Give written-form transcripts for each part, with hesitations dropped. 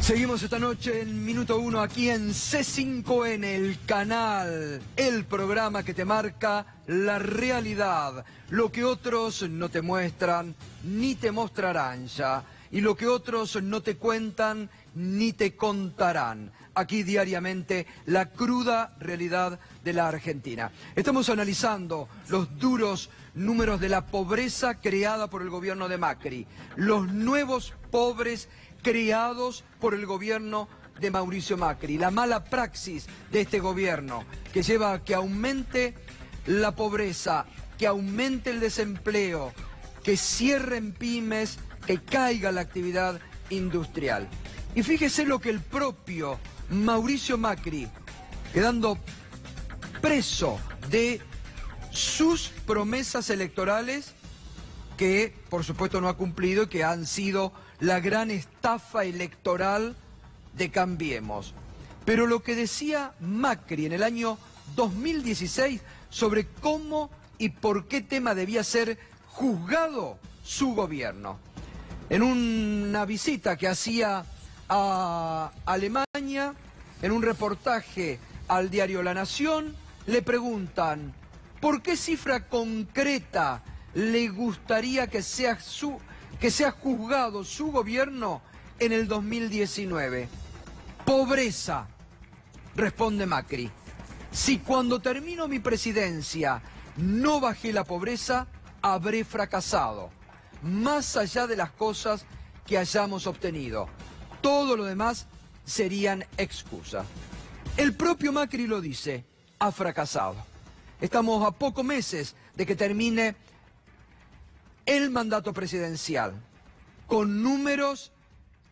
Seguimos esta noche en Minuto 1 aquí en C5N, el canal, el programa que te marca la realidad, lo que otros no te muestran ni te mostrarán ya, y lo que otros no te cuentan ni te contarán. Aquí diariamente la cruda realidad de la Argentina. Estamos analizando los duros números de la pobreza creada por el gobierno de Macri, los nuevos pobres creados por el gobierno de Mauricio Macri, la mala praxis de este gobierno que lleva a que aumente la pobreza, que aumente el desempleo, que cierren pymes, que caiga la actividad industrial. Y fíjese lo que el propio Mauricio Macri, quedando preso de sus promesas electorales, que por supuesto no ha cumplido y que han sido la gran estafa electoral de Cambiemos. Pero lo que decía Macri en el año 2016 sobre cómo y por qué tema debía ser juzgado su gobierno. En una visita que hacía a Alemania, en un reportaje al diario La Nación, le preguntan ¿por qué cifra concreta le gustaría que sea juzgado su gobierno en el 2019? Pobreza, responde Macri. Si cuando termino mi presidencia no bajé la pobreza, habré fracasado, más allá de las cosas que hayamos obtenido. Todo lo demás serían excusas. El propio Macri lo dice, ha fracasado. Estamos a pocos meses de que termine el mandato presidencial, con números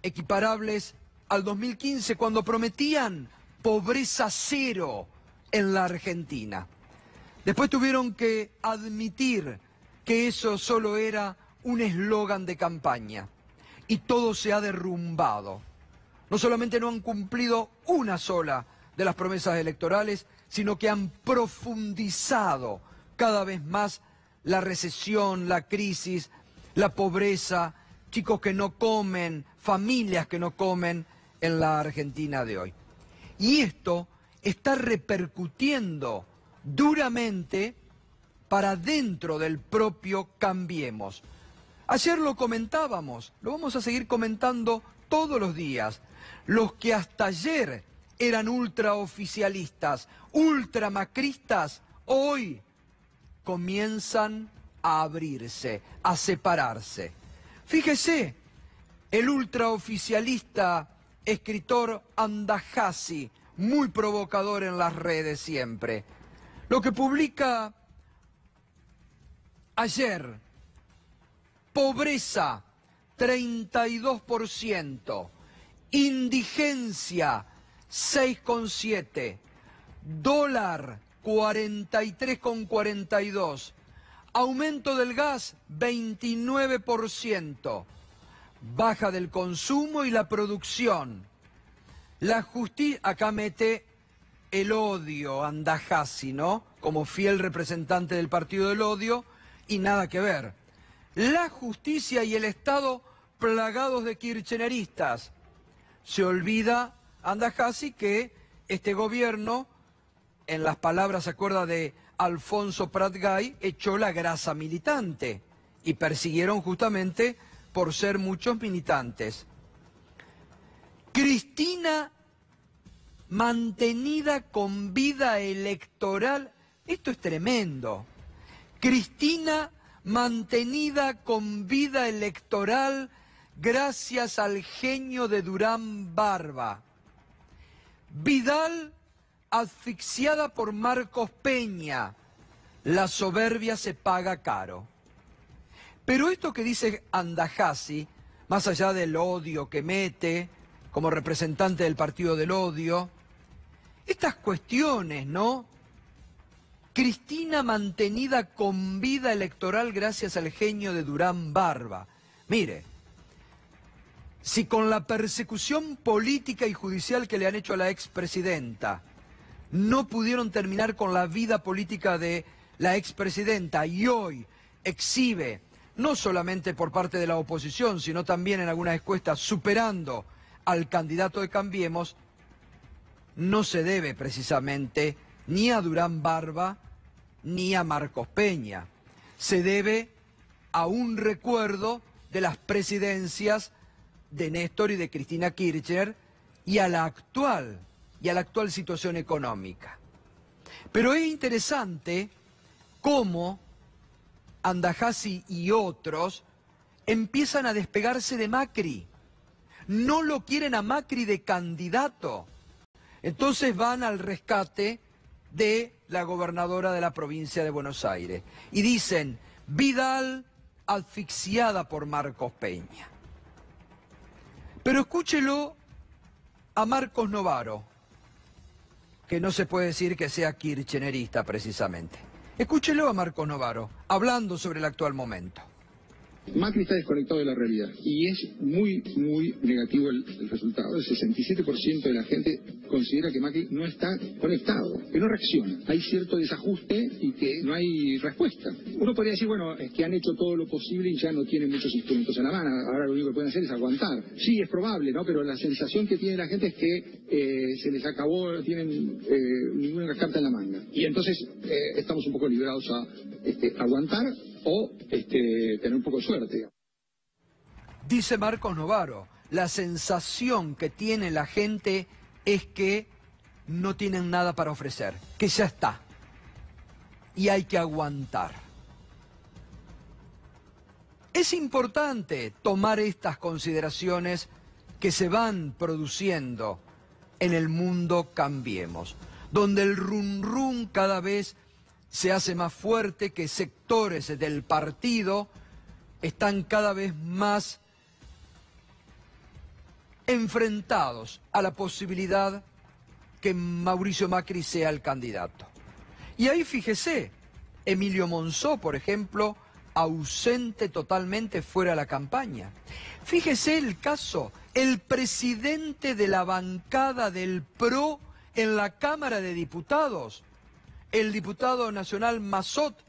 equiparables al 2015, cuando prometían pobreza cero en la Argentina. Después tuvieron que admitir que eso solo era un eslogan de campaña, y todo se ha derrumbado. No solamente no han cumplido una sola de las promesas electorales, sino que han profundizado cada vez más la recesión, la crisis, la pobreza, chicos que no comen, familias que no comen en la Argentina de hoy. Y esto está repercutiendo duramente para dentro del propio Cambiemos. Ayer lo comentábamos, lo vamos a seguir comentando todos los días. Los que hasta ayer eran ultraoficialistas, ultramacristas, hoy comienzan a abrirse, a separarse. Fíjese, el ultraoficialista escritor Andajasi, muy provocador en las redes siempre, lo que publica ayer: pobreza 32%, indigencia 6,7%, dólar 43,42%, aumento del gas 29%, baja del consumo y la producción. La justicia, acá mete el odio Andajasi, ¿no? Como fiel representante del partido del odio, y nada que ver. La justicia y el Estado plagados de kirchneristas. Se olvida Andajasi que este gobierno, en las palabras, se acuerda de Alfonso Prat-Gay, echó la grasa militante y persiguieron justamente por ser muchos militantes. Cristina mantenida con vida electoral, esto es tremendo. Cristina mantenida con vida electoral gracias al genio de Durán Barba. Vidal asfixiada por Marcos Peña. La soberbia se paga caro. Pero esto que dice Andajasi, más allá del odio que mete como representante del partido del odio, estas cuestiones, ¿no? Cristina mantenida con vida electoral gracias al genio de Durán Barba. Mire, si con la persecución política y judicial que le han hecho a la expresidenta no pudieron terminar con la vida política de la expresidenta y hoy exhibe, no solamente por parte de la oposición, sino también en algunas encuestas, superando al candidato de Cambiemos no se debe precisamente ni a Durán Barba ni a Marcos Peña. Se debe a un recuerdo de las presidencias de Néstor y de Cristina Kirchner y a la actual situación económica. Pero es interesante cómo Andajasi y otros empiezan a despegarse de Macri. No lo quieren a Macri de candidato. Entonces van al rescate de la gobernadora de la provincia de Buenos Aires. Y dicen, Vidal asfixiada por Marcos Peña. Pero escúchelo a Marcos Novaro, que no se puede decir que sea kirchnerista precisamente. Escúchelo a Marcos Novaro, hablando sobre el actual momento. Macri está desconectado de la realidad y es muy negativo el resultado. El 67% de la gente considera que Macri no está conectado, que no reacciona. Hay cierto desajuste y que no hay respuesta. Uno podría decir, bueno, es que han hecho todo lo posible y ya no tienen muchos instrumentos en la mano. Ahora lo único que pueden hacer es aguantar. Sí, es probable, ¿no? Pero la sensación que tiene la gente es que se les acabó, no tienen ninguna carta en la manga. Y entonces estamos un poco librados a aguantar o tener un poco de suerte. Dice Marcos Novaro, la sensación que tiene la gente es que no tienen nada para ofrecer, que ya está, y hay que aguantar. Es importante tomar estas consideraciones que se van produciendo en el mundo Cambiemos, donde el rum rum cada vez se hace más fuerte, que sectores del partido están cada vez más enfrentados a la posibilidad que Mauricio Macri sea el candidato. Y ahí fíjese, Emilio Monzó, por ejemplo, ausente totalmente fuera de la campaña. Fíjese el caso, el presidente de la bancada del PRO en la Cámara de Diputados, el diputado nacional Massot,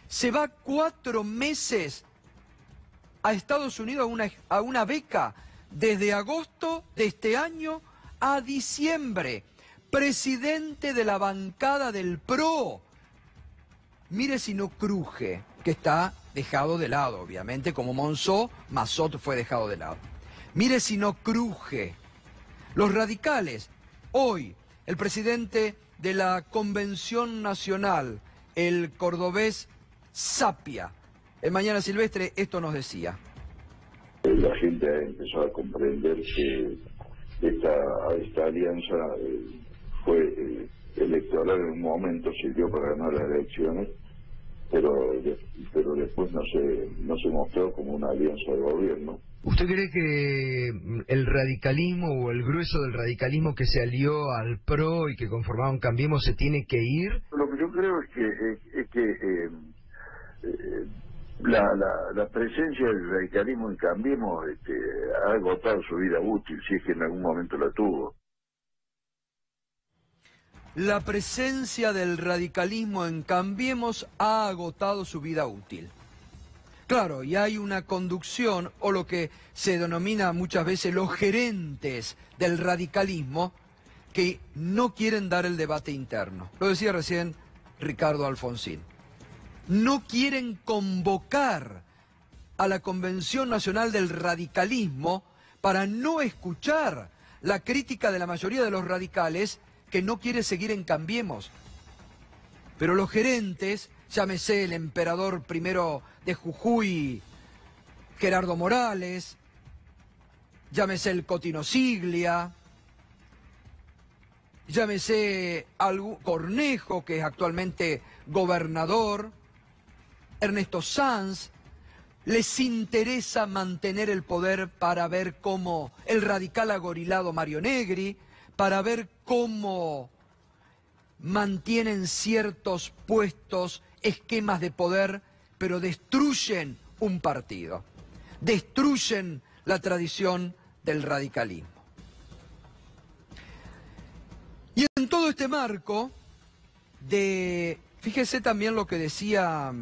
se va 4 meses a Estados Unidos a una beca desde agosto de este año a diciembre. Presidente de la bancada del PRO. Mire si no cruje, que está dejado de lado, obviamente, como Monzó, Massot fue dejado de lado. Mire si no cruje. Los radicales, hoy, el presidente de la Convención Nacional, el cordobés Sapia, en Mañana Silvestre, esto nos decía. La gente empezó a comprender que esta alianza fue electoral en un momento, sirvió para ganar las elecciones, pero después no se mostró como una alianza de gobierno. ¿Usted cree que el radicalismo o el grueso del radicalismo que se alió al PRO y que conformaron Cambiemos se tiene que ir? Lo que yo creo es que la presencia del radicalismo en Cambiemos ha agotado su vida útil, si es que en algún momento la tuvo. La presencia del radicalismo en Cambiemos ha agotado su vida útil. Claro, y hay una conducción, o lo que se denomina muchas veces los gerentes del radicalismo, que no quieren dar el debate interno. Lo decía recién Ricardo Alfonsín. No quieren convocar a la Convención Nacional del Radicalismo para no escuchar la crítica de la mayoría de los radicales que no quiere seguir en Cambiemos. Pero los gerentes, llámese el emperador primero de Jujuy, Gerardo Morales, llámese el Cotino Siglia, llámese Cornejo, que es actualmente gobernador, Ernesto Sanz, les interesa mantener el poder para ver cómo el radical agorilado Mario Negri, para ver cómo mantienen ciertos puestos, esquemas de poder, pero destruyen un partido, destruyen la tradición del radicalismo. Y en todo este marco fíjese también lo que decía,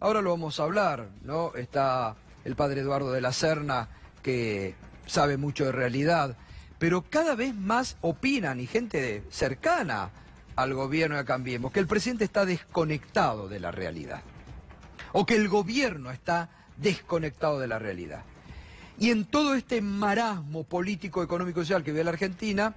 ahora lo vamos a hablar, ¿no? Está el padre Eduardo de la Serna, que sabe mucho de realidad, pero cada vez más opinan, y gente cercana al gobierno de Cambiemos, que el presidente está desconectado de la realidad, o que el gobierno está desconectado de la realidad. Y en todo este marasmo político, económico y social que vive la Argentina,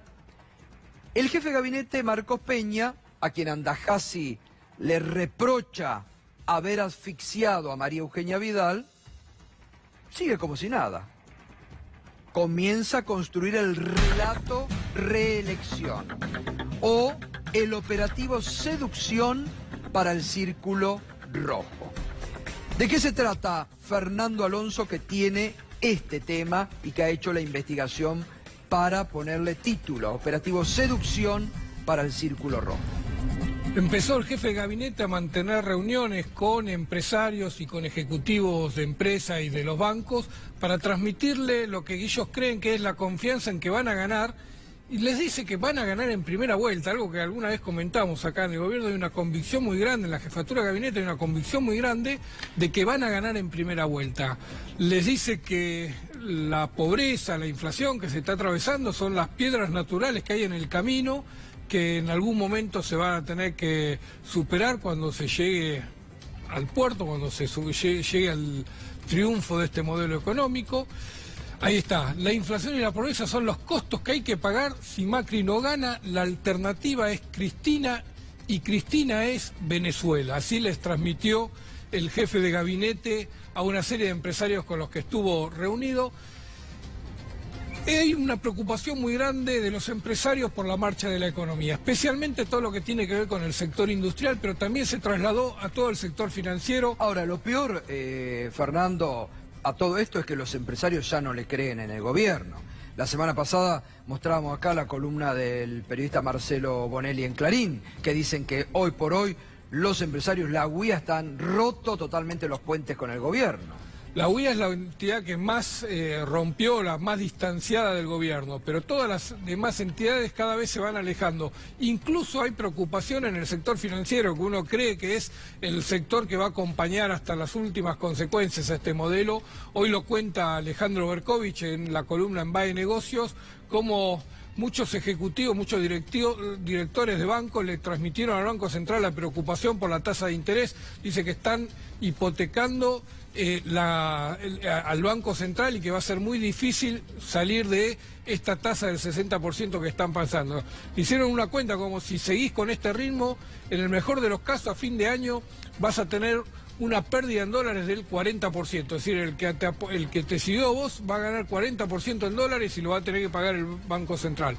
el jefe de gabinete, Marcos Peña, a quien Andajasi le reprocha haber asfixiado a María Eugenia Vidal, sigue como si nada. Comienza a construir el relato reelección o el operativo seducción para el círculo rojo. ¿De qué se trata Fernando Alonso, que tiene este tema y que ha hecho la investigación para ponerle título, operativo seducción para el círculo rojo? Empezó el jefe de gabinete a mantener reuniones con empresarios y con ejecutivos de empresa y de los bancos para transmitirle lo que ellos creen que es la confianza en que van a ganar, y les dice que van a ganar en primera vuelta, algo que alguna vez comentamos acá en el gobierno. Hay una convicción muy grande, en la jefatura de gabinete hay una convicción muy grande de que van a ganar en primera vuelta. Les dice que la pobreza, la inflación que se está atravesando son las piedras naturales que hay en el camino, que en algún momento se van a tener que superar cuando se llegue al puerto, cuando se llegue al triunfo de este modelo económico. Ahí está, la inflación y la pobreza son los costos que hay que pagar si Macri no gana. La alternativa es Cristina, y Cristina es Venezuela. Así les transmitió el jefe de gabinete a una serie de empresarios con los que estuvo reunido. Hay una preocupación muy grande de los empresarios por la marcha de la economía, especialmente todo lo que tiene que ver con el sector industrial, pero también se trasladó a todo el sector financiero. Ahora, lo peor, Fernando, a todo esto es que los empresarios ya no le creen en el gobierno. La semana pasada mostrábamos acá la columna del periodista Marcelo Bonelli en Clarín, que dicen que hoy por hoy los empresarios, la UIA, están roto totalmente los puentes con el gobierno. La UIA es la entidad que más rompió, la más distanciada del gobierno, pero todas las demás entidades cada vez se van alejando. Incluso hay preocupación en el sector financiero, que uno cree que es el sector que va a acompañar hasta las últimas consecuencias a este modelo. Hoy lo cuenta Alejandro Berkovich en la columna en BAE Negocios, como muchos ejecutivos, muchos directores de bancos le transmitieron al Banco Central la preocupación por la tasa de interés. Dice que están hipotecando al Banco Central y que va a ser muy difícil salir de esta tasa del 60% que están pasando. Hicieron una cuenta como si seguís con este ritmo, en el mejor de los casos a fin de año vas a tener una pérdida en dólares del 40%, es decir, el que te siguió vos va a ganar 40% en dólares y lo va a tener que pagar el Banco Central.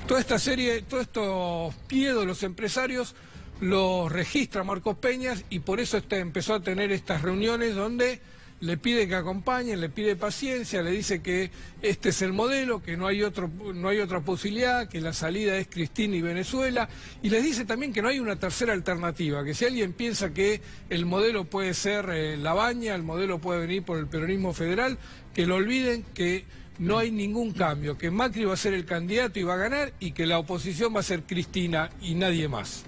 Toda esta serie, todos estos miedos de los empresarios los registra Marcos Peña, y por eso empezó a tener estas reuniones donde le pide que acompañen, le pide paciencia, le dice que este es el modelo, que no hay otra posibilidad, que la salida es Cristina y Venezuela, y les dice también que no hay una tercera alternativa, que si alguien piensa que el modelo puede ser La Baña, el modelo puede venir por el peronismo federal, que lo olviden, que no hay ningún cambio, que Macri va a ser el candidato y va a ganar, y que la oposición va a ser Cristina y nadie más.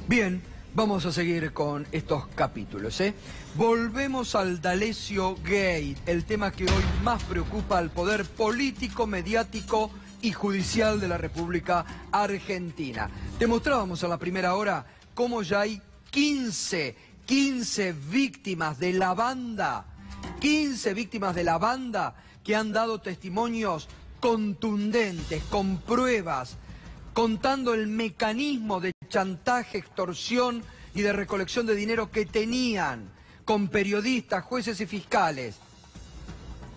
Bien, vamos a seguir con estos capítulos, ¿eh? Volvemos al D'Alessio Gate, el tema que hoy más preocupa al poder político, mediático y judicial de la República Argentina. Te mostrábamos a la primera hora cómo ya hay 15 víctimas de la banda, 15 víctimas de la banda que han dado testimonios contundentes, con pruebas, contando el mecanismo de chantaje, extorsión y de recolección de dinero que tenían con periodistas, jueces y fiscales.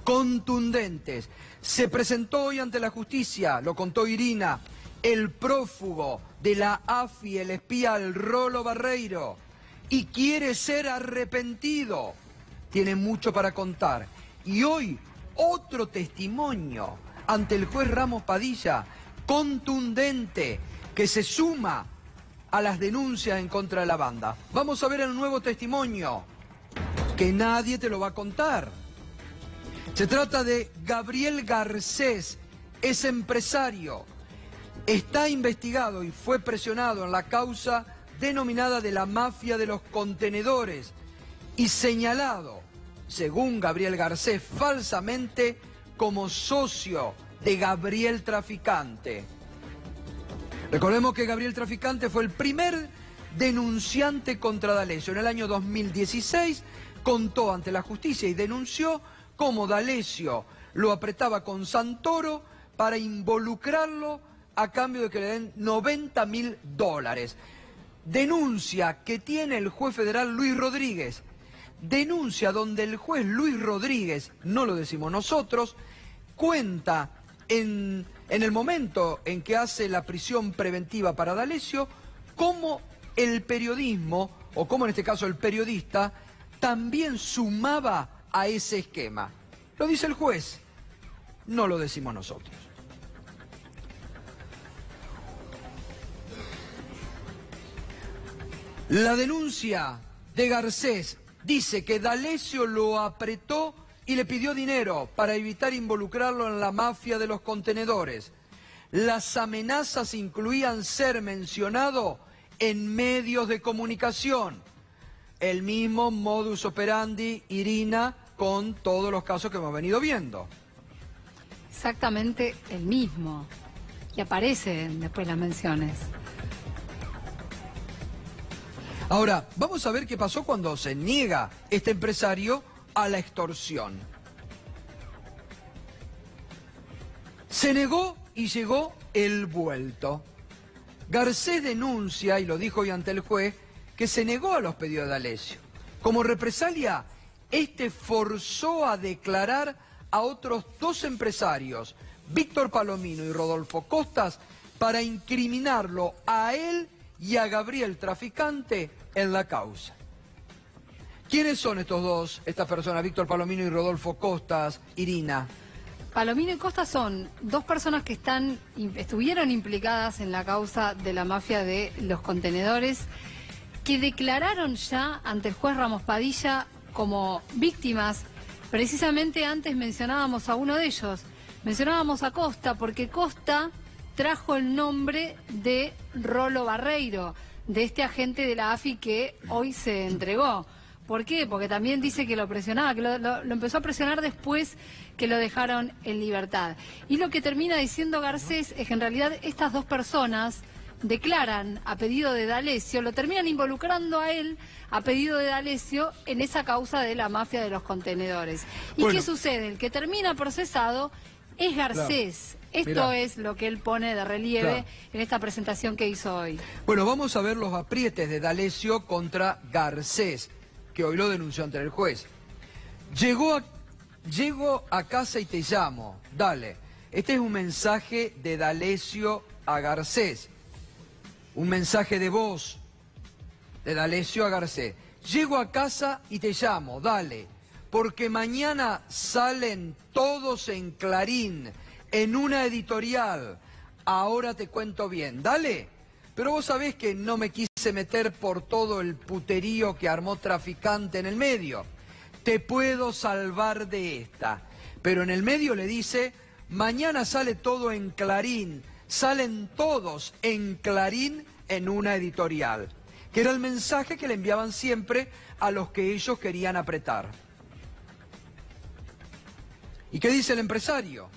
Contundentes. Se presentó hoy ante la justicia, lo contó Irina, el prófugo de la AFI, el espía, el Rolo Barreiro, y quiere ser arrepentido. Tiene mucho para contar. Y hoy, otro testimonio ante el juez Ramos Padilla, contundente, que se suma a las denuncias en contra de la banda. Vamos a ver el nuevo testimonio, que nadie te lo va a contar. Se trata de Gabriel Garcés, es empresario, está investigado y fue presionado en la causa denominada de la mafia de los contenedores y señalado, según Gabriel Garcés, falsamente como socio de Gabriel Traficante. Recordemos que Gabriel Traficante fue el primer denunciante contra D'Alessio. En el año 2016 contó ante la justicia y denunció cómo D'Alessio lo apretaba con Santoro para involucrarlo a cambio de que le den $90.000. Denuncia que tiene el juez federal Luis Rodríguez. Denuncia donde el juez Luis Rodríguez, no lo decimos nosotros, cuenta en el momento en que hace la prisión preventiva para D'Alessio, cómo el periodismo, o cómo en este caso el periodista, también sumaba a ese esquema. Lo dice el juez, no lo decimos nosotros. La denuncia de Garcés dice que D'Alessio lo apretó y le pidió dinero para evitar involucrarlo en la mafia de los contenedores. Las amenazas incluían ser mencionado en medios de comunicación. El mismo modus operandi, Irina, con todos los casos que hemos venido viendo. Exactamente el mismo. Y aparecen después las menciones. Ahora, vamos a ver qué pasó cuando se niega este empresario a la extorsión. Se negó y llegó el vuelto. Garcés denuncia, y lo dijo hoy ante el juez, que se negó a los pedidos de D'Alessio. Como represalia, este forzó a declarar a otros dos empresarios, Víctor Palomino y Rodolfo Costas, para incriminarlo a él y a Gabriel Traficante en la causa. ¿Quiénes son estas personas, Víctor Palomino y Rodolfo Costas, Irina? Palomino y Costa son dos personas que estuvieron implicadas en la causa de la mafia de los contenedores, que declararon ya ante el juez Ramos Padilla como víctimas. Precisamente antes mencionábamos a uno de ellos, mencionábamos a Costa, porque Costa trajo el nombre de Rolo Barreiro, de este agente de la AFI que hoy se entregó. ¿Por qué? Porque también dice que lo presionaba, que lo empezó a presionar después que lo dejaron en libertad. Y lo que termina diciendo Garcés es que en realidad estas dos personas declaran a pedido de D'Alessio, lo terminan involucrando a él a pedido de D'Alessio en esa causa de la mafia de los contenedores. ¿Y qué sucede? El que termina procesado es Garcés. Claro. Esto es lo que él pone de relieve en esta presentación que hizo hoy. Bueno, vamos a ver los aprietes de D'Alessio contra Garcés, que hoy lo denunció ante el juez. Llego a casa y te llamo. Dale. Este es un mensaje de D'Alessio a Garcés. Un mensaje de voz de D'Alessio a Garcés. Llego a casa y te llamo. Dale. Porque mañana salen todos en Clarín, en una editorial. Ahora te cuento bien. Dale. Pero vos sabés que no me quise meter por todo el puterío que armó Traficante en el medio. Te puedo salvar de esta. Pero en el medio le dice, mañana sale todo en Clarín. Salen todos en Clarín en una editorial. Que era el mensaje que le enviaban siempre a los que ellos querían apretar. ¿Y qué dice el empresario?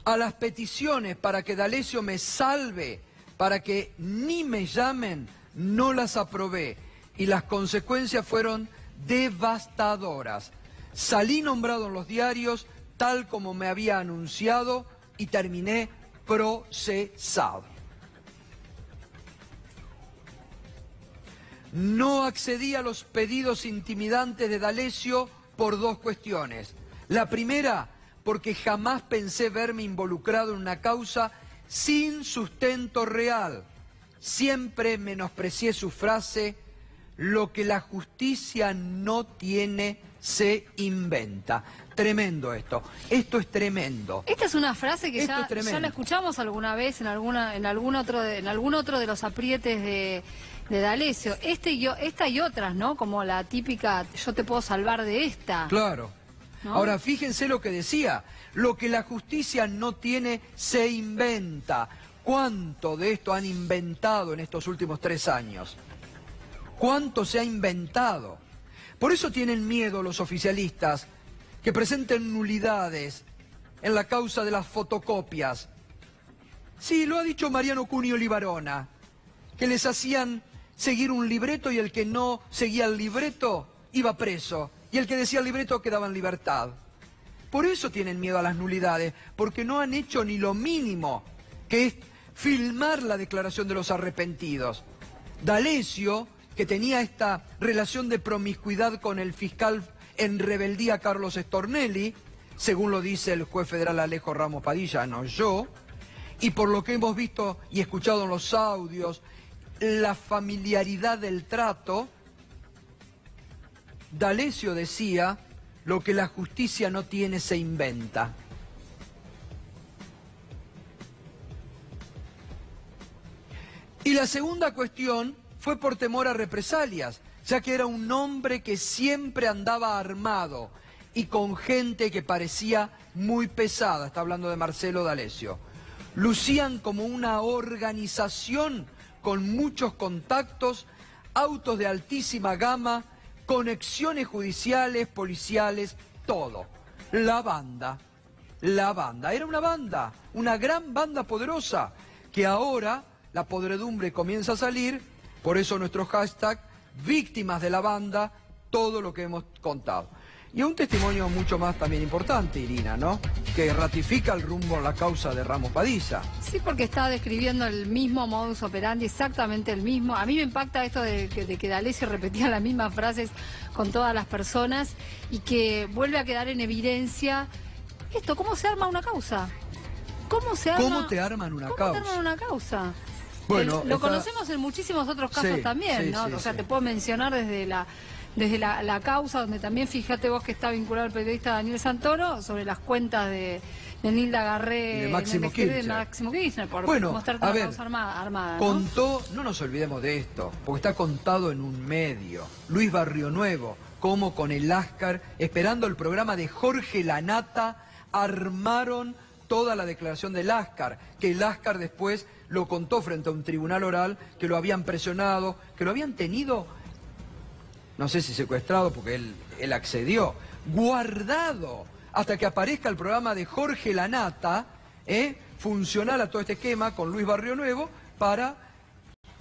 A las peticiones para que D'Alessio me salve, para que ni me llamen, no las aprobé. Y las consecuencias fueron devastadoras. Salí nombrado en los diarios, tal como me había anunciado, y terminé procesado. No accedí a los pedidos intimidantes de D'Alessio por dos cuestiones. La primera, porque jamás pensé verme involucrado en una causa sin sustento real. Siempre menosprecié su frase, lo que la justicia no tiene se inventa. Tremendo esto. Esto es tremendo. Esta es una frase que ya la escuchamos alguna vez en algún otro de los aprietes de D'Alessio. Esta y otras, ¿no? Como la típica, yo te puedo salvar de esta. Claro. ¿No? Ahora, fíjense lo que decía. Lo que la justicia no tiene se inventa. ¿Cuánto de esto han inventado en estos últimos 3 años? ¿Cuánto se ha inventado? Por eso tienen miedo los oficialistas que presenten nulidades en la causa de las fotocopias. Sí, lo ha dicho Mariano Cunio Libarona, que les hacían seguir un libreto y el que no seguía el libreto iba preso, y el que decía el libreto quedaba en libertad. Por eso tienen miedo a las nulidades, porque no han hecho ni lo mínimo, que es filmar la declaración de los arrepentidos. D'Alessio, que tenía esta relación de promiscuidad con el fiscal en rebeldía Carlos Stornelli, según lo dice el juez federal Alejo Ramos Padilla, no yo, y por lo que hemos visto y escuchado en los audios, la familiaridad del trato, D'Alessio decía: lo que la justicia no tiene se inventa. Y la segunda cuestión fue por temor a represalias, ya que era un hombre que siempre andaba armado y con gente que parecía muy pesada. Está hablando de Marcelo D'Alessio. Lucían como una organización con muchos contactos, autos de altísima gama, conexiones judiciales, policiales, todo. La banda, era una banda, una gran banda poderosa, que ahora la podredumbre comienza a salir, por eso nuestro hashtag, víctimas de la banda, todo lo que hemos contado. Y un testimonio mucho más también importante, Irina, ¿no? Que ratifica el rumbo en la causa de Ramos Padilla. Sí, porque está describiendo el mismo modus operandi, exactamente el mismo. A mí me impacta esto de que D'Alessio repetía las mismas frases con todas las personas y que vuelve a quedar en evidencia esto, ¿cómo se arma una causa? ¿Cómo te arman una causa? ¿Cómo te arman una causa? Bueno, lo conocemos en muchísimos otros casos también, ¿no? O sea, te puedo mencionar desde la causa, donde también fíjate vos que está vinculado el periodista Daniel Santoro, sobre las cuentas de Nilda Garré y de Máximo Kirchner, por mostrarte una causa armada, ¿no? Contó, no nos olvidemos de esto, porque está contado en un medio, Luis Barrionuevo, como con el Lascar, esperando el programa de Jorge Lanata, armaron toda la declaración del Lascar, que el Lascar después lo contó frente a un tribunal oral, que lo habían presionado, que lo habían tenido, no sé si secuestrado, porque él accedió, guardado, hasta que aparezca el programa de Jorge Lanata, funcional a todo este esquema con Luis Barrionuevo, para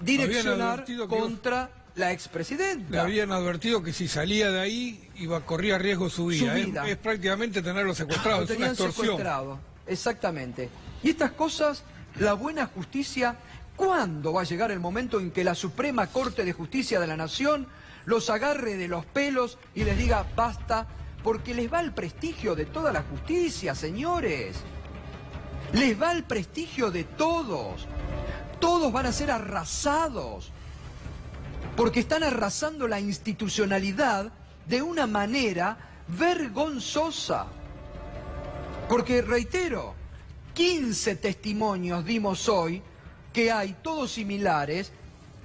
direccionar contra la expresidenta. Le habían advertido que si salía de ahí corría riesgo su vida. Es prácticamente tenerlo secuestrado, lo tenían secuestrado, exactamente. Y estas cosas, la buena justicia, ¿cuándo va a llegar el momento en que la Suprema Corte de Justicia de la Nación los agarre de los pelos y les diga basta? Porque les va el prestigio de toda la justicia, señores. Les va el prestigio de todos. Todos van a ser arrasados. Porque están arrasando la institucionalidad de una manera vergonzosa. Porque, reitero, 15 testimonios dimos hoy, que hay todos similares,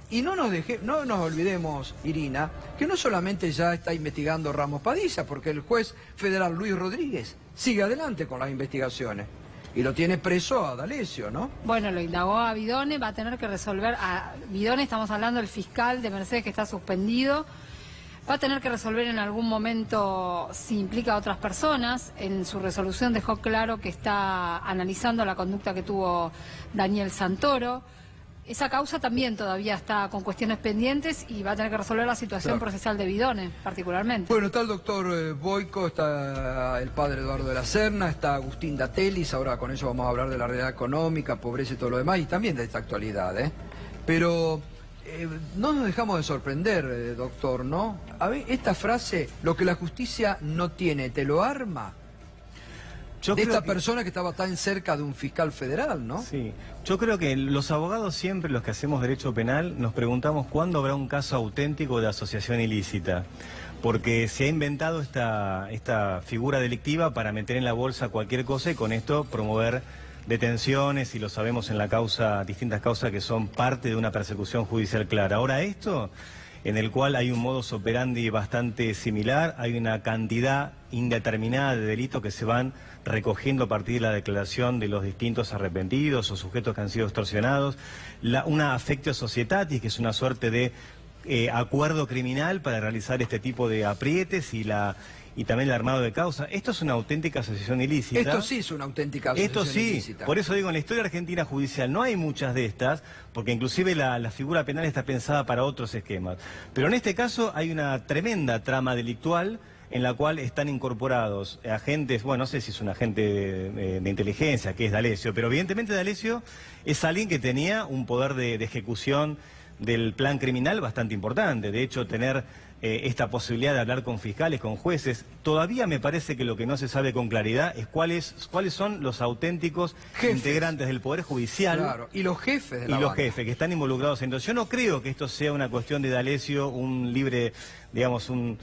y no nos olvidemos, Irina, que no solamente ya está investigando Ramos Padilla, porque el juez federal Luis Rodríguez sigue adelante con las investigaciones. Y lo tiene preso a D'Alessio, ¿no? Bueno, lo indagó a Vidone, va a tener que resolver. A Vidone, estamos hablando del fiscal de Mercedes que está suspendido. Va a tener que resolver en algún momento si implica a otras personas. En su resolución dejó claro que está analizando la conducta que tuvo Daniel Santoro. Esa causa también todavía está con cuestiones pendientes y va a tener que resolver la situación procesal de Vidone, particularmente. Bueno, está el doctor Boico, está el padre Eduardo de la Serna, está Agustín Datelis, ahora con ellos vamos a hablar de la realidad económica, pobreza y todo lo demás, y también de esta actualidad, Pero no nos dejamos de sorprender, doctor, ¿no? A ver, esta frase, lo que la justicia no tiene, ¿te lo arma? De esta persona que estaba tan cerca de un fiscal federal, ¿no? Sí, yo creo que los abogados siempre, los que hacemos derecho penal, nos preguntamos cuándo habrá un caso auténtico de asociación ilícita. Porque se ha inventado esta figura delictiva para meter en la bolsa cualquier cosa y con esto promover detenciones, y lo sabemos en la causa, distintas causas que son parte de una persecución judicial clara. Ahora esto, en el cual hay un modus operandi bastante similar, hay una cantidad indeterminada de delitos que se van recogiendo a partir de la declaración de los distintos arrepentidos o sujetos que han sido extorsionados, una affectio societatis, que es una suerte de acuerdo criminal para realizar este tipo de aprietes, y y también el armado de causa. Esto es una auténtica asociación ilícita. Esto sí es una auténtica asociación ilícita. Por eso digo, en la historia argentina judicial no hay muchas de estas, porque inclusive la figura penal está pensada para otros esquemas. Pero en este caso hay una tremenda trama delictual en la cual están incorporados agentes, bueno, no sé si es un agente de inteligencia, que es D'Alessio, pero evidentemente D'Alessio es alguien que tenía un poder de ejecución del plan criminal bastante importante. De hecho, tener esta posibilidad de hablar con fiscales, con jueces, todavía me parece que lo que no se sabe con claridad es cuáles son los auténticos integrantes del Poder Judicial. Claro, y los jefes de la los banda. jefes que están involucrados. Entonces, yo no creo que esto sea una cuestión de D'Alessio, un libre, digamos, un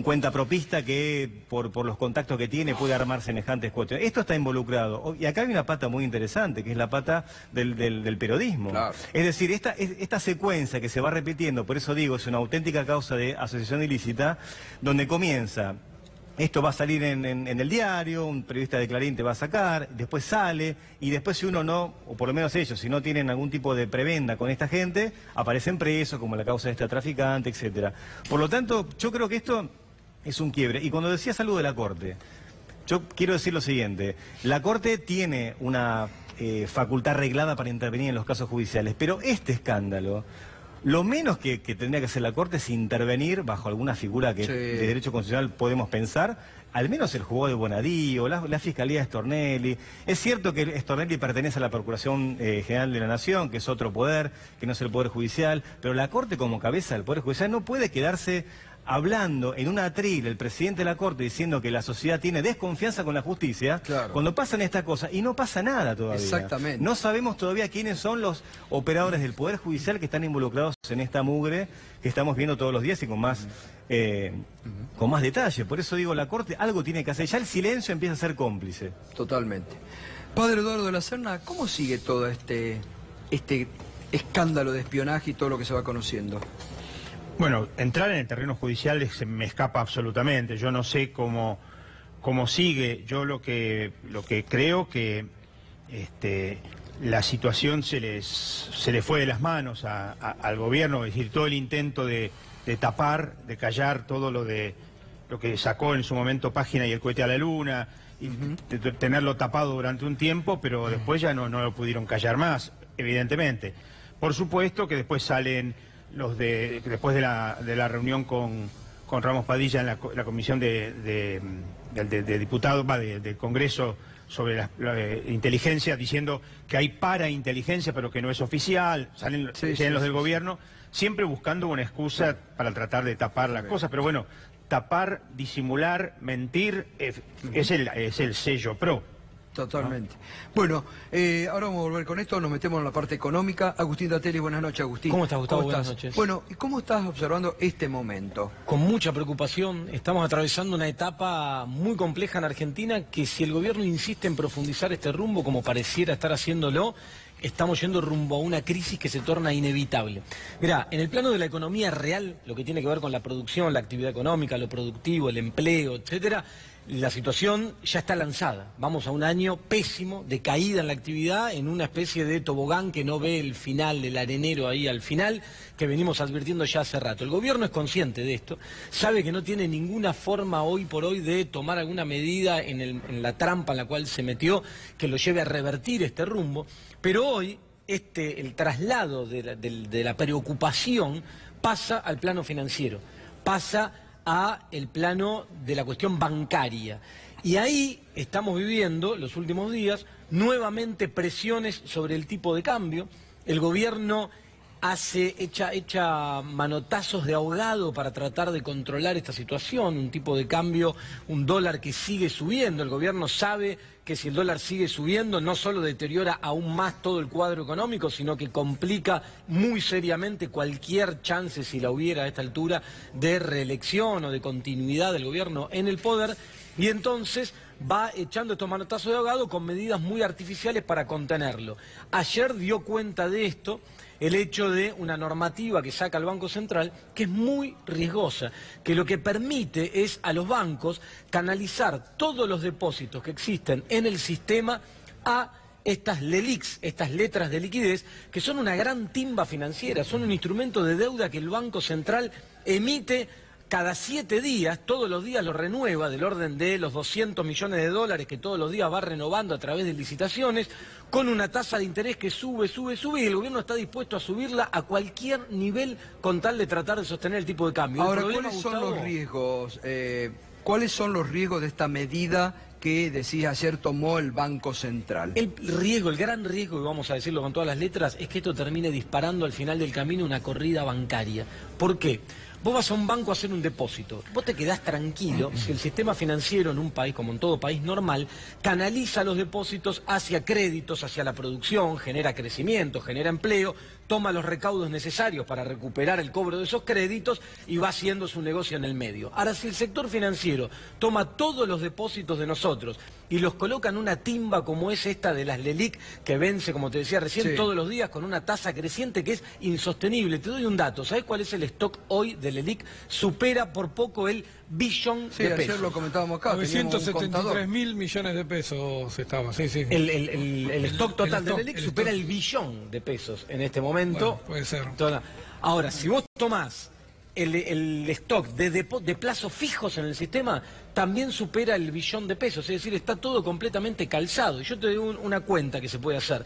cuentapropista que por los contactos que tiene puede armar semejantes cuestiones. Esto está involucrado. Y acá hay una pata muy interesante, que es la pata del periodismo. Claro. Es decir, esta secuencia que se va repitiendo, por eso digo, es una auténtica causa de asociación ilícita, donde comienza... Esto va a salir en el diario, un periodista de Clarín te va a sacar, después sale, y después si uno no, o por lo menos ellos, si no tienen algún tipo de prebenda con esta gente, aparecen presos, como la causa de este traficante, etcétera. Por lo tanto, yo creo que esto es un quiebre. Y cuando decías algo de la Corte, yo quiero decir lo siguiente. La Corte tiene una facultad reglada para intervenir en los casos judiciales, pero este escándalo... Lo menos que tendría que hacer la Corte es intervenir bajo alguna figura que de derecho constitucional podemos pensar, al menos el juzgado de Bonadío, la Fiscalía de Stornelli. Es cierto que Stornelli pertenece a la Procuración General de la Nación, que es otro poder, que no es el Poder Judicial, pero la Corte como cabeza del Poder Judicial no puede quedarse hablando en un atril el presidente de la Corte diciendo que la sociedad tiene desconfianza con la justicia, cuando pasan estas cosas y no pasa nada todavía. Exactamente. No sabemos todavía quiénes son los operadores del Poder Judicial que están involucrados en esta mugre que estamos viendo todos los días y con más detalle. Por eso digo, la Corte algo tiene que hacer. Ya el silencio empieza a ser cómplice. Totalmente. Padre Eduardo de la Serna, ¿cómo sigue todo este escándalo de espionaje y todo lo que se va conociendo? Bueno, entrar en el terreno judicial se me escapa absolutamente. Yo no sé cómo sigue. Yo lo que creo que la situación se le fue de las manos al gobierno, es decir, todo el intento de tapar, de callar todo lo que sacó en su momento Página y el cohete a la luna, y de tenerlo tapado durante un tiempo, pero después ya no lo pudieron callar más, evidentemente. Por supuesto que después salen después de la reunión con Ramos Padilla en la comisión de diputados, del Congreso sobre la inteligencia, diciendo que hay parainteligencia pero que no es oficial, salen los del gobierno, siempre buscando una excusa para tratar de tapar las cosas, pero bueno, tapar, disimular, mentir, es el sello PRO. Totalmente. Bueno, ahora vamos a volver con esto, nos metemos en la parte económica. Agustín Datelli, buenas noches, Agustín. ¿Cómo estás, Gustavo? Buenas noches. Bueno, ¿y cómo estás observando este momento? Con mucha preocupación, estamos atravesando una etapa muy compleja en Argentina que si el gobierno insiste en profundizar este rumbo, como pareciera estar haciéndolo, estamos yendo rumbo a una crisis que se torna inevitable. Mirá, en el plano de la economía real, lo que tiene que ver con la producción, la actividad económica, lo productivo, el empleo, etcétera, la situación ya está lanzada. Vamos a un año pésimo de caída en la actividad, en una especie de tobogán que no ve el final del arenero ahí al final, que venimos advirtiendo ya hace rato. El gobierno es consciente de esto, sabe que no tiene ninguna forma hoy por hoy de tomar alguna medida en la trampa en la cual se metió que lo lleve a revertir este rumbo, pero hoy el traslado de la preocupación pasa al plano financiero, pasa a el plano de la cuestión bancaria. Y ahí estamos viviendo, los últimos días, nuevamente presiones sobre el tipo de cambio. El gobierno echa manotazos de ahogado para tratar de controlar esta situación, un tipo de cambio, un dólar que sigue subiendo. El gobierno sabe que si el dólar sigue subiendo no solo deteriora aún más todo el cuadro económico, sino que complica muy seriamente cualquier chance, si la hubiera a esta altura, de reelección o de continuidad del gobierno en el poder, y entonces va echando estos manotazos de ahogado con medidas muy artificiales para contenerlo. Ayer dio cuenta de esto el hecho de una normativa que saca el Banco Central, que es muy riesgosa, que lo que permite es a los bancos canalizar todos los depósitos que existen en el sistema a estas LELIQs, estas letras de liquidez, que son una gran timba financiera, son un instrumento de deuda que el Banco Central emite cada 7 días, todos los días lo renueva, del orden de los 200 millones de dólares que todos los días va renovando a través de licitaciones, con una tasa de interés que sube, y el gobierno está dispuesto a subirla a cualquier nivel con tal de tratar de sostener el tipo de cambio. Ahora, ¿cuáles son los riesgos? ¿Cuáles son los riesgos de esta medida que decía ayer tomó el Banco Central? El riesgo, el gran riesgo, y vamos a decirlo con todas las letras, es que esto termine disparando al final del camino una corrida bancaria. ¿Por qué? Vos vas a un banco a hacer un depósito, vos te quedás tranquilo si el sistema financiero en un país, como en todo país normal, canaliza los depósitos hacia créditos, hacia la producción, genera crecimiento, genera empleo, toma los recaudos necesarios para recuperar el cobro de esos créditos y va haciendo su negocio en el medio. Ahora, si el sector financiero toma todos los depósitos de nosotros y los coloca en una timba como es esta de las LELIQ, que vence, como te decía recién, todos los días con una tasa creciente que es insostenible. Te doy un dato, ¿sabes cuál es el stock hoy de LELIQ? Supera por poco el billón de pesos. Ayer lo comentábamos acá. 973.000 millones de pesos estaba, El stock total de LELIQ supera el billón de pesos en este momento. Bueno, puede ser. Ahora, si vos tomás el stock de plazos fijos en el sistema, también supera el billón de pesos. Es decir, está todo completamente calzado. Y yo te doy una cuenta que se puede hacer.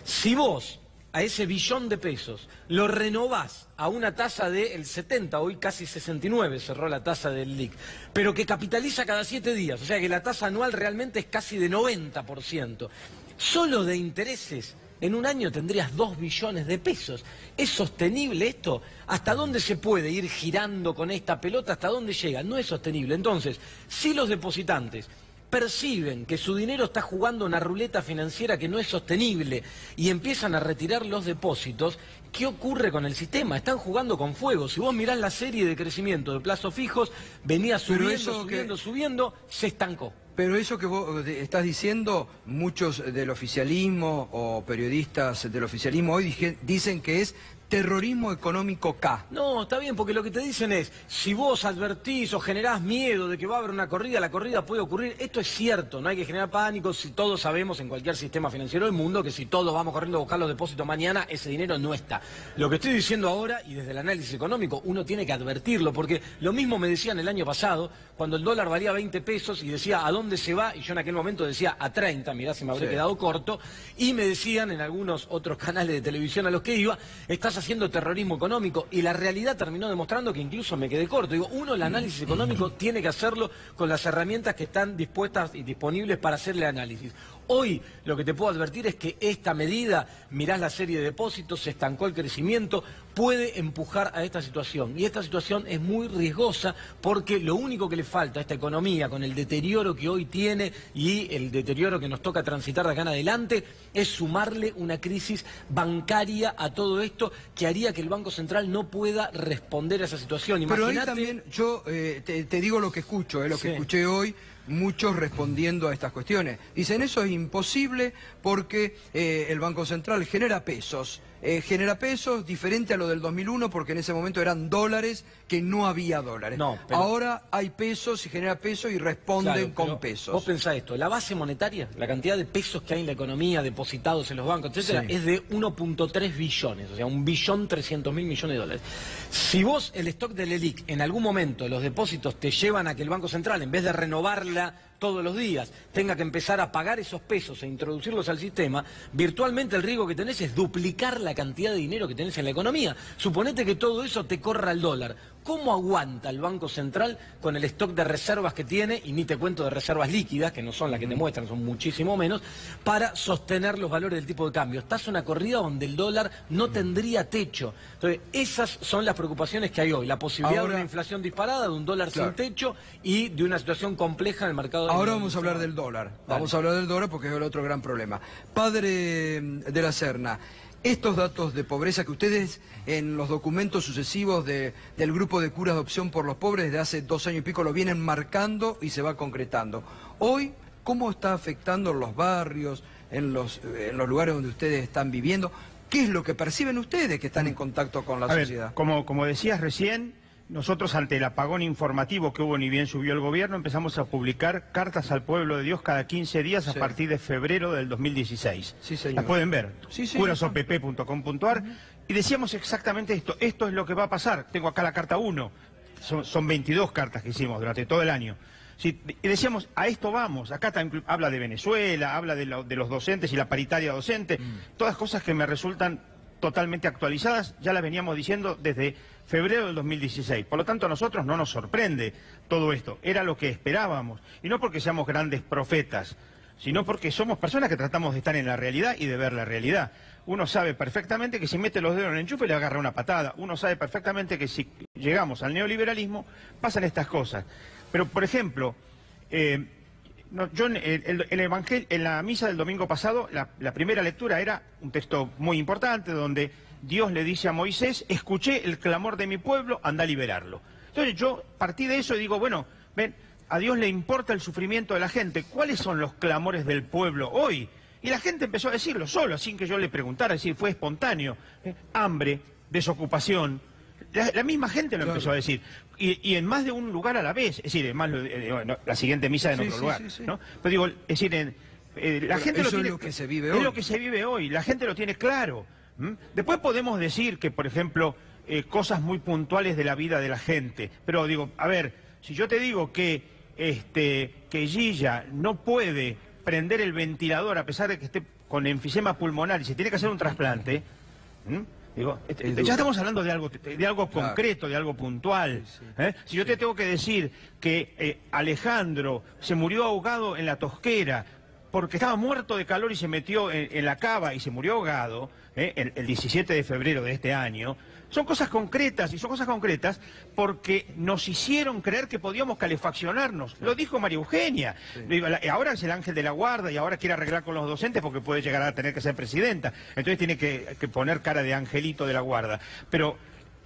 Si vos a ese billón de pesos lo renovás a una tasa del 70, hoy casi 69 cerró la tasa del LELIQ, pero que capitaliza cada 7 días, o sea que la tasa anual realmente es casi de 90%, solo de intereses en un año tendrías 2 billones de pesos. ¿Es sostenible esto? ¿Hasta dónde se puede ir girando con esta pelota? ¿Hasta dónde llega? No es sostenible. Entonces, si los depositantes perciben que su dinero está jugando una ruleta financiera que no es sostenible y empiezan a retirar los depósitos, ¿qué ocurre con el sistema? Están jugando con fuego. Si vos mirás la serie de crecimiento de plazos fijos, venía subiendo, se estancó. Pero eso que vos estás diciendo, muchos del oficialismo o periodistas del oficialismo hoy dicen que es terrorismo económico K. No, está bien, porque lo que te dicen es, si vos advertís o generás miedo de que va a haber una corrida, la corrida puede ocurrir. Esto es cierto, no hay que generar pánico. Si todos sabemos en cualquier sistema financiero del mundo que si todos vamos corriendo a buscar los depósitos mañana, ese dinero no está. Lo que estoy diciendo ahora, y desde el análisis económico, uno tiene que advertirlo, porque lo mismo me decían el año pasado, cuando el dólar valía 20 pesos y decía, ¿a dónde se va? Y yo en aquel momento decía, a 30, mirá si me habré quedado corto, y me decían en algunos otros canales de televisión a los que iba, estás haciendo terrorismo económico, y la realidad terminó demostrando que incluso me quedé corto. Digo, uno el análisis económico tiene que hacerlo con las herramientas que están dispuestas y disponibles para hacerle análisis. Hoy lo que te puedo advertir es que esta medida, mirás la serie de depósitos, se estancó el crecimiento, puede empujar a esta situación. Y esta situación es muy riesgosa porque lo único que le falta a esta economía, con el deterioro que hoy tiene y el deterioro que nos toca transitar de acá en adelante, es sumarle una crisis bancaria a todo esto que haría que el Banco Central no pueda responder a esa situación. Pero ahí también yo te digo lo que escucho, lo que escuché hoy, muchos respondiendo a estas cuestiones. Dicen, eso es imposible porque el Banco Central genera pesos diferente a lo del 2001 porque en ese momento eran dólares que no había dólares. No, pero ahora hay pesos y genera pesos y responden con pesos. Vos pensá esto, la base monetaria, la cantidad de pesos que hay en la economía depositados en los bancos, etcétera, es de 1.3 billones, o sea, 1.300.000 millones de dólares. Si vos el stock del LELIQ en algún momento los depósitos te llevan a que el Banco Central, en vez de renovarla todos los días, tenga que empezar a pagar esos pesos e introducirlos al sistema, virtualmente el riesgo que tenés es duplicar la cantidad de dinero que tenés en la economía. Suponete que todo eso te corra al dólar. ¿Cómo aguanta el Banco Central con el stock de reservas que tiene, y ni te cuento de reservas líquidas, que no son las que te muestran, son muchísimo menos, para sostener los valores del tipo de cambio? Estás en una corrida donde el dólar no tendría techo. Entonces, esas son las preocupaciones que hay hoy. La posibilidad de una inflación disparada, de un dólar sin techo y de una situación compleja en el mercado. Ahora vamos a hablar del dólar. Vamos a hablar del dólar porque es el otro gran problema. Padre de la Serna, estos datos de pobreza que ustedes en los documentos sucesivos del grupo de curas de opción por los pobres desde hace 2 años y pico lo vienen marcando y se va concretando. Hoy, ¿cómo está afectando en los barrios, en los lugares donde ustedes están viviendo? ¿Qué es lo que perciben ustedes que están en contacto con la sociedad? Como decías recién, nosotros ante el apagón informativo que hubo ni bien subió el gobierno, empezamos a publicar cartas al pueblo de Dios cada 15 días a partir de febrero del 2016. Sí, señor. Las pueden ver, curasopp.com.ar, y decíamos exactamente esto es lo que va a pasar. Tengo acá la carta 1, son 22 cartas que hicimos durante todo el año. Sí, y decíamos, a esto vamos. Acá también habla de Venezuela, habla de los docentes y la paritaria docente, todas cosas que me resultan totalmente actualizadas, ya las veníamos diciendo desde febrero del 2016. Por lo tanto, a nosotros no nos sorprende todo esto. Era lo que esperábamos. Y no porque seamos grandes profetas, sino porque somos personas que tratamos de estar en la realidad y de ver la realidad. Uno sabe perfectamente que si mete los dedos en el enchufe le agarra una patada. Uno sabe perfectamente que si llegamos al neoliberalismo pasan estas cosas. Pero, por ejemplo, yo en la misa del domingo pasado, la primera lectura era un texto muy importante donde Dios le dice a Moisés, escuché el clamor de mi pueblo, anda a liberarlo. Entonces yo partí de eso y digo, bueno, ven, a Dios le importa el sufrimiento de la gente. ¿Cuáles son los clamores del pueblo hoy? Y la gente empezó a decirlo solo, sin que yo le preguntara, es decir, fue espontáneo. Hambre, desocupación. La misma gente lo empezó a decir. Y en más de un lugar a la vez. Es decir, la siguiente misa en otro lugar. ¿No? Pero digo, es decir, la gente lo tiene, es lo que se vive hoy. Es lo que se vive hoy. La gente lo tiene claro. Después podemos decir que, por ejemplo, cosas muy puntuales de la vida de la gente. Pero digo, a ver, si yo te digo que Gilla no puede prender el ventilador a pesar de que esté con enfisema pulmonar y se tiene que hacer un trasplante, digo, ya estamos hablando de algo concreto, de algo puntual. Si yo te tengo que decir que Alejandro se murió ahogado en la Tosquera porque estaba muerto de calor y se metió en la cava y se murió ahogado, el 17 de febrero de este año, son cosas concretas, y son cosas concretas porque nos hicieron creer que podíamos calefaccionarnos. Lo dijo María Eugenia. Ahora es el ángel de la guarda y ahora quiere arreglar con los docentes porque puede llegar a tener que ser presidenta. Entonces tiene que poner cara de angelito de la guarda. Pero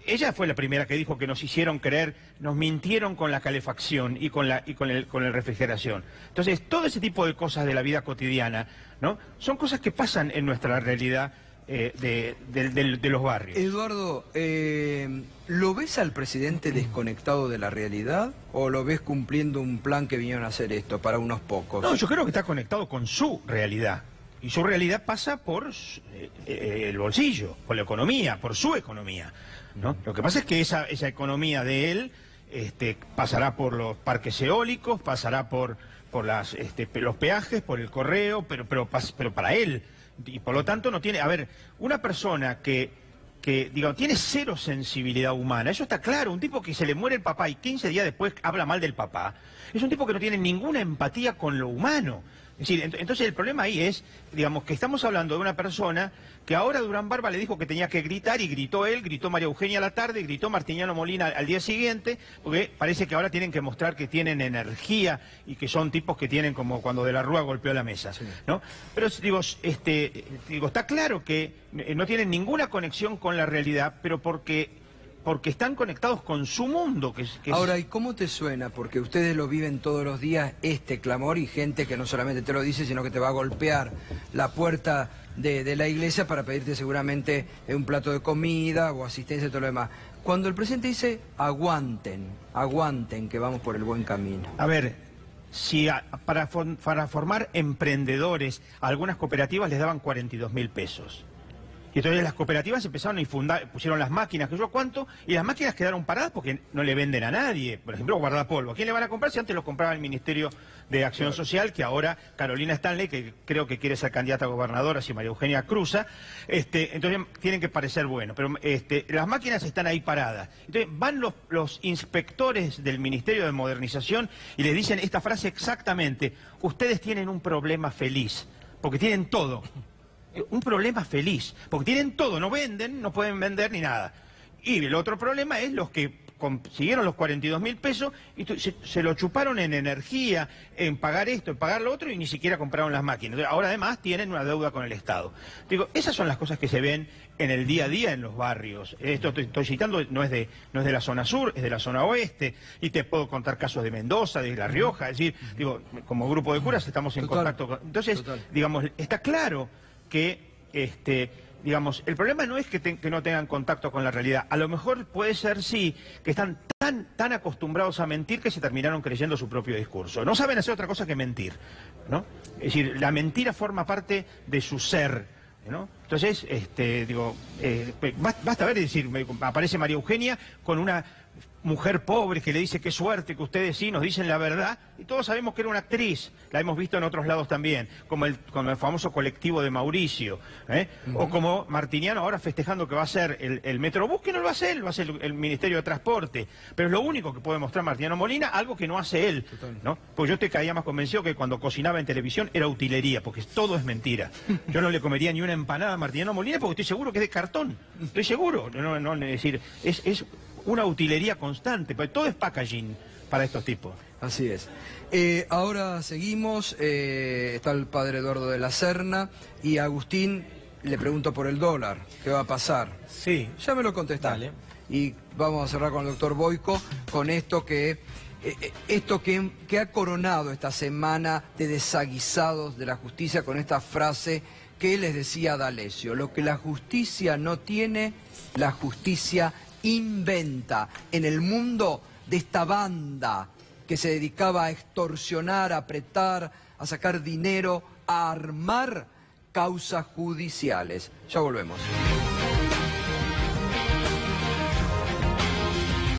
ella fue la primera que dijo que nos hicieron creer, nos mintieron con la calefacción y con la refrigeración. Entonces, todo ese tipo de cosas de la vida cotidiana, ¿no? Son cosas que pasan en nuestra realidad de los barrios. Eduardo, ¿lo ves al presidente desconectado de la realidad o lo ves cumpliendo un plan que vinieron a hacer esto para unos pocos? No, yo creo que está conectado con su realidad. Y su realidad pasa por el bolsillo, por la economía, por su economía, ¿no? Lo que pasa es que esa economía de él pasará por los parques eólicos, pasará por los peajes, por el correo, pero para él. Y por lo tanto no tiene... A ver, una persona que digamos, tiene cero sensibilidad humana, eso está claro. Un tipo que se le muere el papá y 15 días después habla mal del papá, es un tipo que no tiene ninguna empatía con lo humano. Es decir, entonces el problema ahí es, digamos, que estamos hablando de una persona que ahora Durán Barba le dijo que tenía que gritar, y gritó él, gritó María Eugenia a la tarde, gritó Martiniano Molina al día siguiente, porque parece que ahora tienen que mostrar que tienen energía y que son tipos que tienen como cuando De la Rúa golpeó la mesa, ¿no? Pero digo, está claro que no tienen ninguna conexión con la realidad, pero porque están conectados con su mundo. Ahora, ¿y cómo te suena? Porque ustedes lo viven todos los días, este clamor, y gente que no solamente te lo dice, sino que te va a golpear la puerta de la iglesia para pedirte seguramente un plato de comida o asistencia y todo lo demás. Cuando el presidente dice, aguanten, que vamos por el buen camino. A ver, si para formar emprendedores a algunas cooperativas les daban 42.000 pesos. Y entonces las cooperativas empezaron a infundar, pusieron las máquinas, que yo cuánto, y las máquinas quedaron paradas porque no le venden a nadie. Por ejemplo, guardapolvo. ¿A quién le van a comprar si antes lo compraba el Ministerio de Acción Social, que ahora Carolina Stanley, que creo que quiere ser candidata a gobernadora, si María Eugenia cruza, entonces tienen que parecer bueno. Pero las máquinas están ahí paradas. Entonces van los inspectores del Ministerio de Modernización y les dicen esta frase exactamente: ustedes tienen un problema feliz, porque tienen todo. Un problema feliz, porque tienen todo, no venden, no pueden vender ni nada. Y el otro problema es los que consiguieron los 42.000 pesos y se lo chuparon en energía, en pagar esto, en pagar lo otro, y ni siquiera compraron las máquinas. Ahora además tienen una deuda con el Estado. Digo, esas son las cosas que se ven en el día a día en los barrios. Esto estoy citando, no es de la zona sur, es de la zona oeste, y te puedo contar casos de Mendoza, de La Rioja. Es decir, digo, como grupo de curas estamos en contacto con... Entonces, digamos, está claro que, digamos, el problema no es que no tengan contacto con la realidad. A lo mejor puede ser, sí, que están tan acostumbrados a mentir que se terminaron creyendo su propio discurso. No saben hacer otra cosa que mentir, ¿no? Es decir, la mentira forma parte de su ser, ¿no? Entonces, basta ver, es decir, aparece María Eugenia con una mujer pobre que le dice qué suerte que ustedes sí nos dicen la verdad, y todos sabemos que era una actriz, la hemos visto en otros lados también, como el famoso colectivo de Mauricio, o como Martiniano ahora festejando que va a ser el Metrobús, que no lo va a hacer él, va a ser el Ministerio de Transporte, pero es lo único que puede mostrar Martiniano Molina, algo que no hace él, ¿no? Pues yo te caía más convencido que cuando cocinaba en televisión era utilería, porque todo es mentira. Yo no le comería ni una empanada a Martiniano Molina porque estoy seguro que es de cartón, estoy seguro, es decir, es una utilería constante, porque todo es packaging para estos tipos. Así es. Ahora seguimos, está el padre Eduardo de la Serna y Agustín le pregunto por el dólar, ¿qué va a pasar? Sí. Ya me lo contestaste. Y vamos a cerrar con el doctor Boyko, con esto que ha coronado esta semana de desaguisados de la justicia con esta frase que les decía D'Alessio: lo que la justicia no tiene, la justicia inventa. En el mundo de esta banda que se dedicaba a extorsionar, a apretar, a sacar dinero, a armar causas judiciales. Ya volvemos.